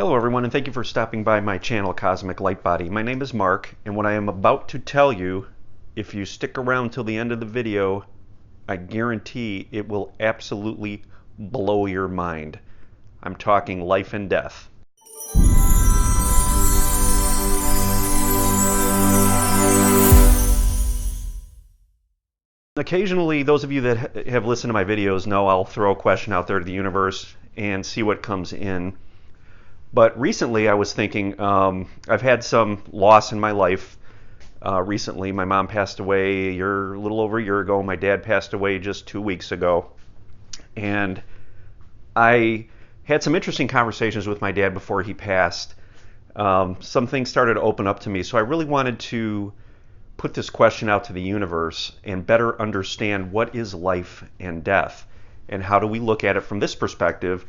Hello everyone, and thank you for stopping by my channel, Cosmic Lightbody. My name is Mark, and what I am about to tell you, if you stick around till the end of the video, I guarantee it will absolutely blow your mind. I'm talking life and death. Occasionally, those of you that have listened to my videos know I'll throw a question out there to the universe and see what comes in. But recently I was thinking, I've had some loss in my life recently. My mom passed away a little over a year ago. My dad passed away just 2 weeks ago. And I had some interesting conversations with my dad before he passed. Some things started to open up to me. So I really wanted to put this question out to the universe and better understand what is life and death, and how do we look at it from this perspective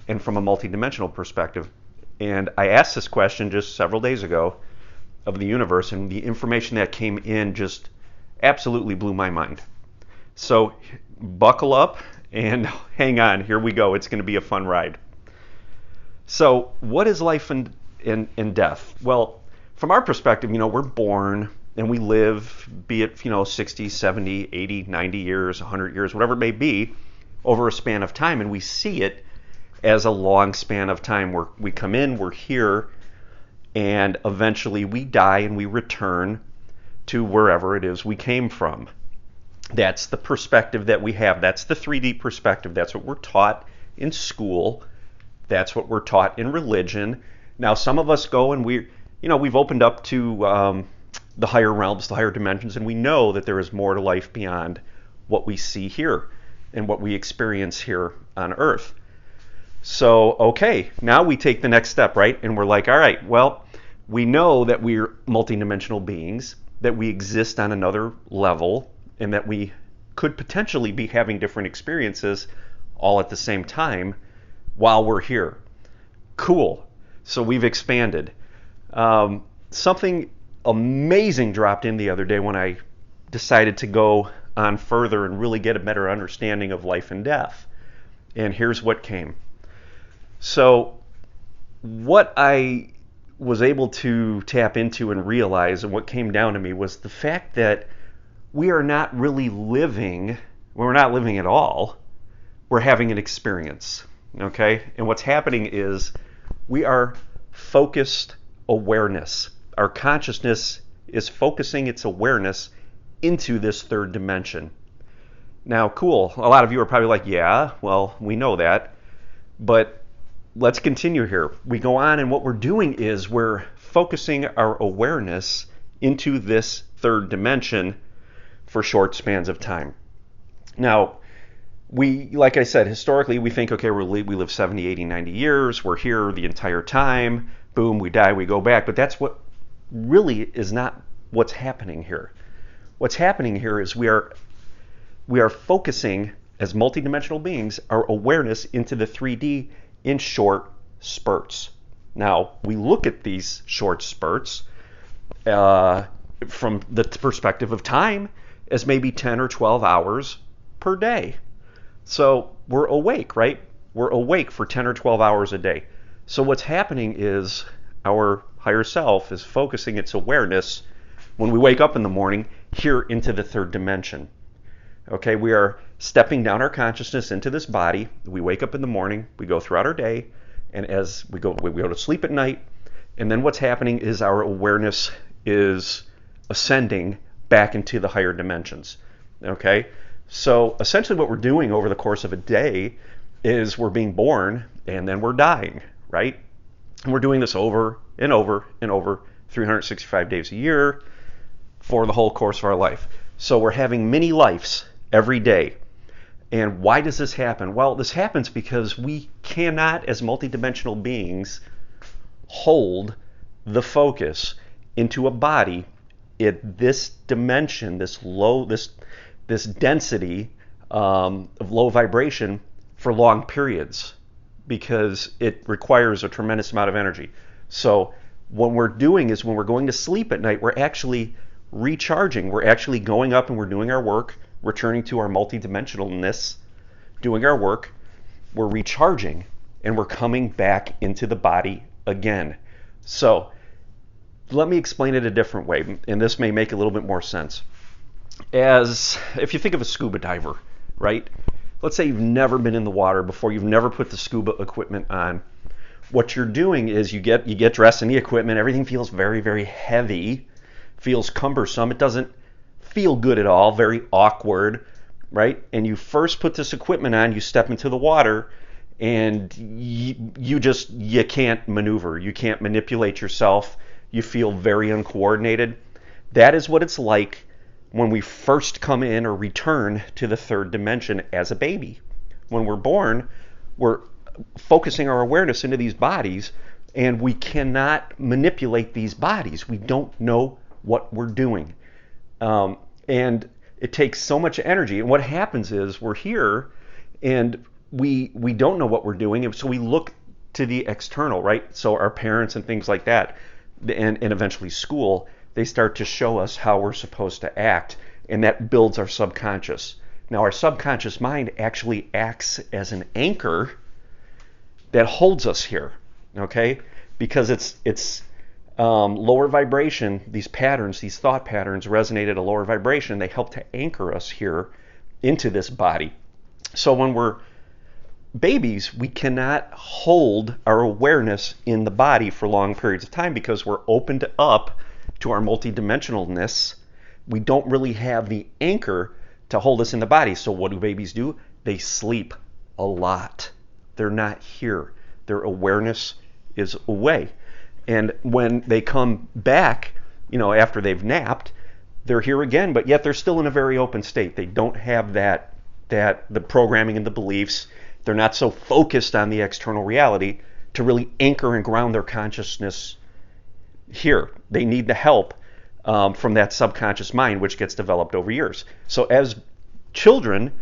and from a multidimensional perspective. And I asked this question just several days ago of the universe, and the information that came in just absolutely blew my mind. So buckle up and hang on. Here we go. It's going to be a fun ride. So what is life and death? Well, from our perspective, we're born and we live, be it 60, 70, 80, 90 years, 100 years, whatever it may be, over a span of time, and we see it as a long span of time where we come in, we're here, and eventually we die and we return to wherever it is we came from. That's the perspective that we have. That's the 3D perspective. That's what we're taught in school. That's what we're taught in religion. Now, some of us go and we've opened up to the higher realms, the higher dimensions, and we know that there is more to life beyond what we see here and what we experience here on Earth. So, okay, now we take the next step, right? And we're like, all right, well, we know that we're multidimensional beings, that we exist on another level, and that we could potentially be having different experiences all at the same time while we're here. Cool. So we've expanded. Something amazing dropped in the other day when I decided to go on further and really get a better understanding of life and death. And here's what came. So what I was able to tap into and realize, and what came down to me, was the fact that we are not really living. We're not living at all. We're having an experience, okay? And what's happening is we are focused awareness. Our consciousness is focusing its awareness into this third dimension. Now, cool. A lot of you are probably like, yeah, well, we know that. But let's continue here. We go on, and what we're doing is we're focusing our awareness into this third dimension for short spans of time. Now, like I said, historically, we think, okay, we live 70, 80, 90 years. We're here the entire time. Boom, we die, we go back. But that's what really is not what's happening here. What's happening here is we are focusing, as multidimensional beings, our awareness into the 3D in short spurts. Now, we look at these short spurts from the perspective of time as maybe 10 or 12 hours per day. So we're awake, right? We're awake for 10 or 12 hours a day. So what's happening is our higher self is focusing its awareness when we wake up in the morning here into the third dimension. Okay, we are stepping down our consciousness into this body. We wake up in the morning, we go throughout our day, and as we go to sleep at night, and then what's happening is our awareness is ascending back into the higher dimensions. Okay, so essentially what we're doing over the course of a day is we're being born and then we're dying, right? And we're doing this over and over and over 365 days a year for the whole course of our life. So we're having many lives every day. And why does this happen? Well, this happens because we cannot, as multidimensional beings, hold the focus into a body at this dimension, this density of low vibration for long periods, because it requires a tremendous amount of energy. So what we're doing is when we're going to sleep at night, we're actually recharging. We're actually going up and we're doing our work, returning to our multidimensionalness, doing our work. We're recharging, and we're coming back into the body again. So let me explain it a different way, and this may make a little bit more sense. As if you think of a scuba diver, right? Let's say you've never been in the water before, you've never put the scuba equipment on. What you're doing is you get dressed in the equipment, everything feels very, very heavy, feels cumbersome, it doesn't feel good at all, very awkward, right? And you first put this equipment on, you step into the water, and you can't maneuver, you can't manipulate yourself, you feel very uncoordinated. That is what it's like when we first come in or return to the third dimension as a baby. When we're born, we're focusing our awareness into these bodies, and we cannot manipulate these bodies. We don't know what we're doing. And it takes so much energy. And what happens is we're here and we don't know what we're doing. And so we look to the external, right? So our parents and things like that, and eventually school, they start to show us how we're supposed to act. And that builds our subconscious. Now, our subconscious mind actually acts as an anchor that holds us here, okay? Because it's lower vibration, these patterns, these thought patterns resonate at a lower vibration. They help to anchor us here into this body. So when we're babies, we cannot hold our awareness in the body for long periods of time because we're opened up to our multidimensionalness. We don't really have the anchor to hold us in the body. So what do babies do? They sleep a lot. They're not here. Their awareness is away. And when they come back, after they've napped, they're here again, but yet they're still in a very open state. They don't have the programming and the beliefs. They're not so focused on the external reality to really anchor and ground their consciousness here. They need the help from that subconscious mind, which gets developed over years. So as children,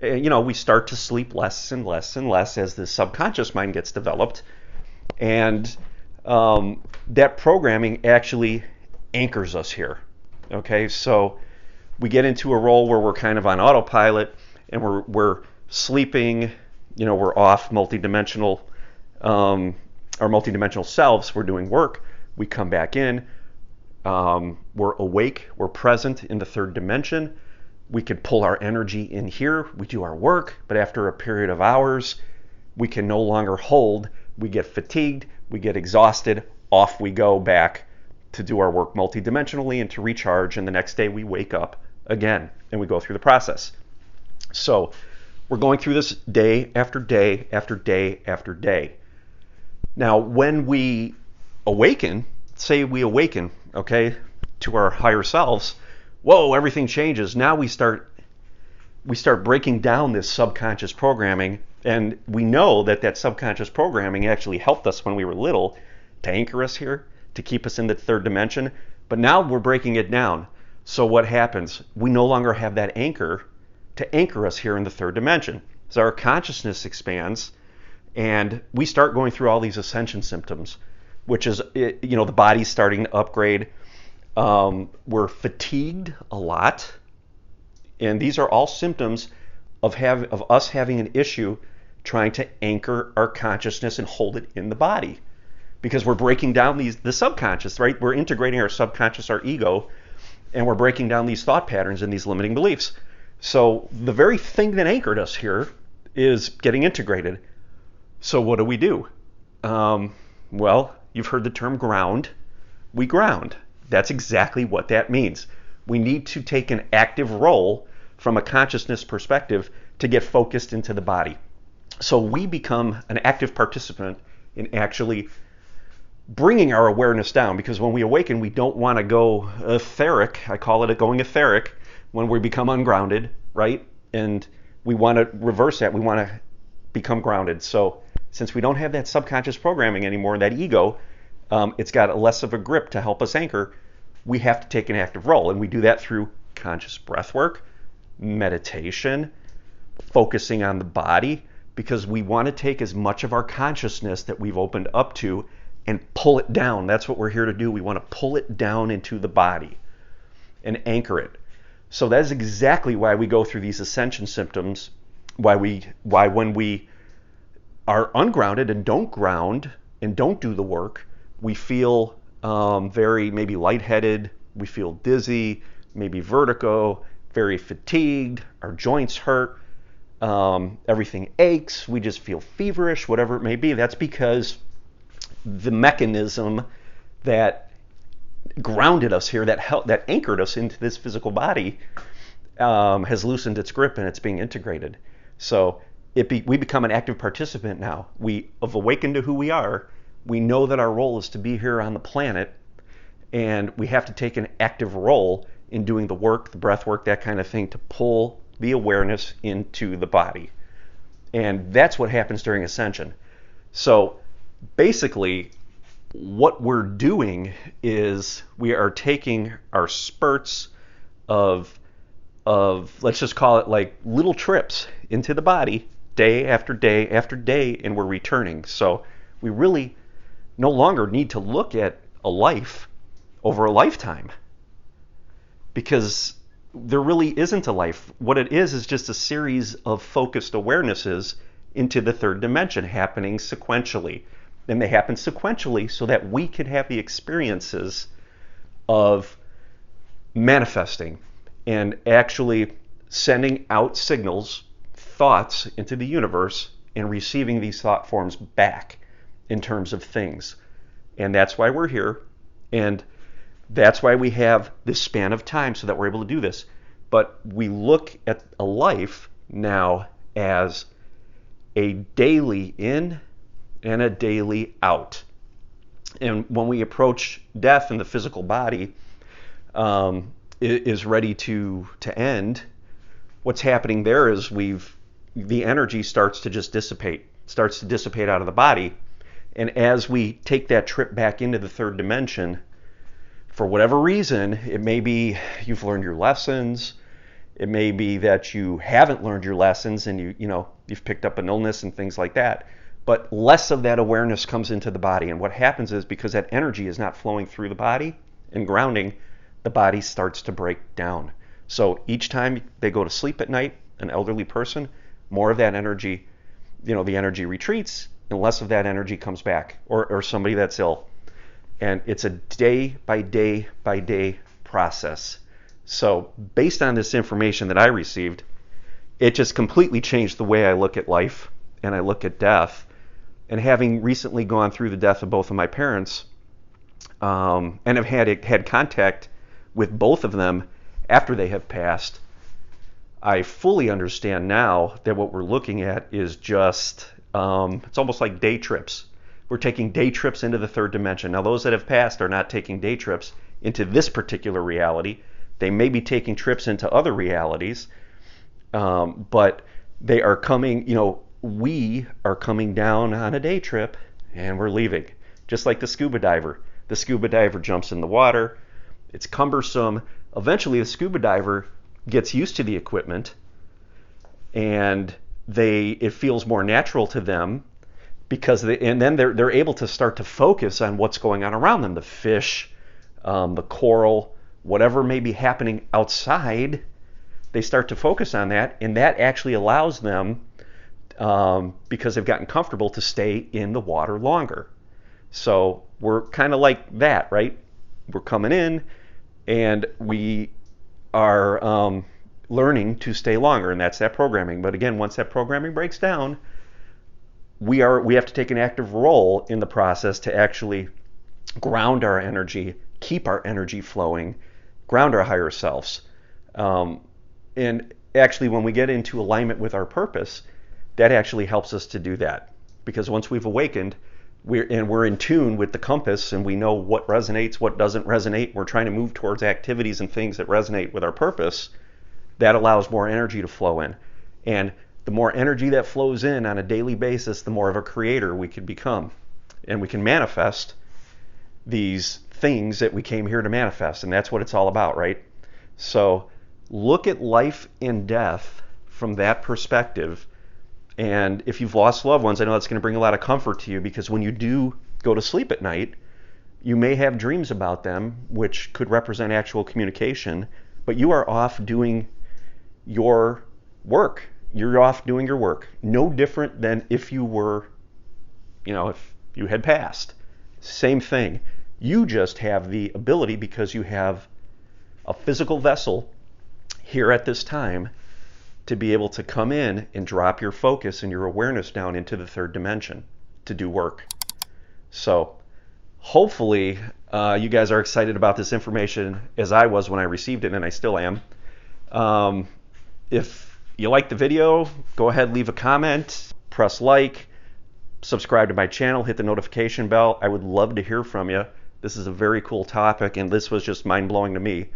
we start to sleep less and less and less as the subconscious mind gets developed. And that programming actually anchors us here. Okay, so we get into a role where we're kind of on autopilot and we're sleeping, we're off multidimensional, our multidimensional selves, we're doing work, we come back in, we're awake, we're present in the third dimension. We could pull our energy in here, we do our work, but after a period of hours, we can no longer hold, we get fatigued, we get exhausted, off we go back to do our work multidimensionally and to recharge, and the next day we wake up again and we go through the process. So we're going through this day after day after day after day. Now when we awaken, say we awaken, okay, to our higher selves, whoa, everything changes. Now we start breaking down this subconscious programming, and we know that subconscious programming actually helped us when we were little to anchor us here, to keep us in the third dimension, but now we're breaking it down. So what happens? We no longer have that anchor to anchor us here in the third dimension. So our consciousness expands, and we start going through all these ascension symptoms, which is, the body's starting to upgrade. We're fatigued a lot, and these are all symptoms of us having an issue trying to anchor our consciousness and hold it in the body, because we're breaking down the subconscious, right? We're integrating our subconscious, our ego, and we're breaking down these thought patterns and these limiting beliefs. So the very thing that anchored us here is getting integrated. So what do? Well, you've heard the term ground. We ground. That's exactly what that means. We need to take an active role from a consciousness perspective to get focused into the body. So we become an active participant in actually bringing our awareness down, because when we awaken, we don't want to go etheric. I call it going etheric when we become ungrounded, right? And we want to reverse that. We want to become grounded. So since we don't have that subconscious programming anymore, that ego, it's got less of a grip to help us anchor. We have to take an active role, and we do that through conscious breath work, meditation, focusing on the body, because we want to take as much of our consciousness that we've opened up to and pull it down. That's what we're here to do. We want to pull it down into the body and anchor it. So that is exactly why we go through these ascension symptoms, why when we are ungrounded and don't ground, and don't do the work, we feel very maybe lightheaded, we feel dizzy, maybe vertigo, very fatigued, our joints hurt, everything aches, we just feel feverish, whatever it may be. That's because the mechanism that grounded us here, that anchored us into this physical body, has loosened its grip and it's being integrated. So we become an active participant now. We have awakened to who we are. We know that our role is to be here on the planet, and we have to take an active role in doing the work, the breath work, that kind of thing, to pull the awareness into the body. And that's what happens during ascension. So basically, what we're doing is we are taking our spurts of let's just call it like little trips into the body, day after day after day, and we're returning. So we really no longer need to look at a life over a lifetime, because there really isn't a life. What it is just a series of focused awarenesses into the third dimension, happening sequentially. And they happen sequentially so that we can have the experiences of manifesting and actually sending out signals, thoughts into the universe, and receiving these thought forms back in terms of things. And that's why we're here. And that's why we have this span of time, so that we're able to do this. But we look at a life now as a daily in and a daily out. And when we approach death and the physical body is ready to end, what's happening there is the energy starts to dissipate out of the body. And as we take that trip back into the third dimension, for whatever reason, it may be you've learned your lessons, it may be that you haven't learned your lessons and you've picked up an illness and things like that, but less of that awareness comes into the body. And what happens is, because that energy is not flowing through the body and grounding, the body starts to break down. So each time they go to sleep at night, an elderly person, more of that energy, the energy retreats, and less of that energy comes back, or somebody that's ill. And it's a day by day by day process. So based on this information that I received, it just completely changed the way I look at life and I look at death. And having recently gone through the death of both of my parents, and have had contact with both of them after they have passed, I fully understand now that what we're looking at is just, it's almost like day trips. We're taking day trips into the third dimension. Now, those that have passed are not taking day trips into this particular reality. They may be taking trips into other realities, but they are coming, we are coming down on a day trip and we're leaving. Just like the scuba diver. The scuba diver jumps in the water. It's cumbersome. Eventually, the scuba diver gets used to the equipment, and it feels more natural to them, and then they're able to start to focus on what's going on around them. The fish, the coral, whatever may be happening outside, they start to focus on that, and that actually allows them, because they've gotten comfortable, to stay in the water longer. So we're kind of like that, right? We're coming in, and we are learning to stay longer, and that's that programming. But again, once that programming breaks down, we have to take an active role in the process to actually ground our energy, keep our energy flowing, ground our higher selves. And actually, when we get into alignment with our purpose, that actually helps us to do that. Because once we've awakened, we're in tune with the compass, and we know what resonates, what doesn't resonate, we're trying to move towards activities and things that resonate with our purpose, that allows more energy to flow in. And the more energy that flows in on a daily basis, the more of a creator we can become. And we can manifest these things that we came here to manifest. And that's what it's all about, right? So look at life and death from that perspective. And if you've lost loved ones, I know that's going to bring a lot of comfort to you, because when you do go to sleep at night, you may have dreams about them, which could represent actual communication, but you are off doing your work. You're off doing your work. No different than if you were, if you had passed. Same thing. You just have the ability, because you have a physical vessel here at this time, to be able to come in and drop your focus and your awareness down into the third dimension to do work. So hopefully you guys are excited about this information as I was when I received it, and I still am. If you like the video, go ahead, leave a comment, press like, subscribe to my channel, hit the notification bell. I would love to hear from you. This is a very cool topic, and this was just mind-blowing to me.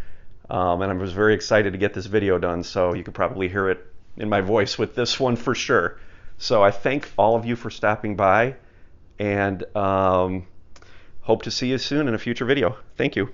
And I was very excited to get this video done, so you could probably hear it in my voice with this one for sure. So I thank all of you for stopping by, and hope to see you soon in a future video. Thank you.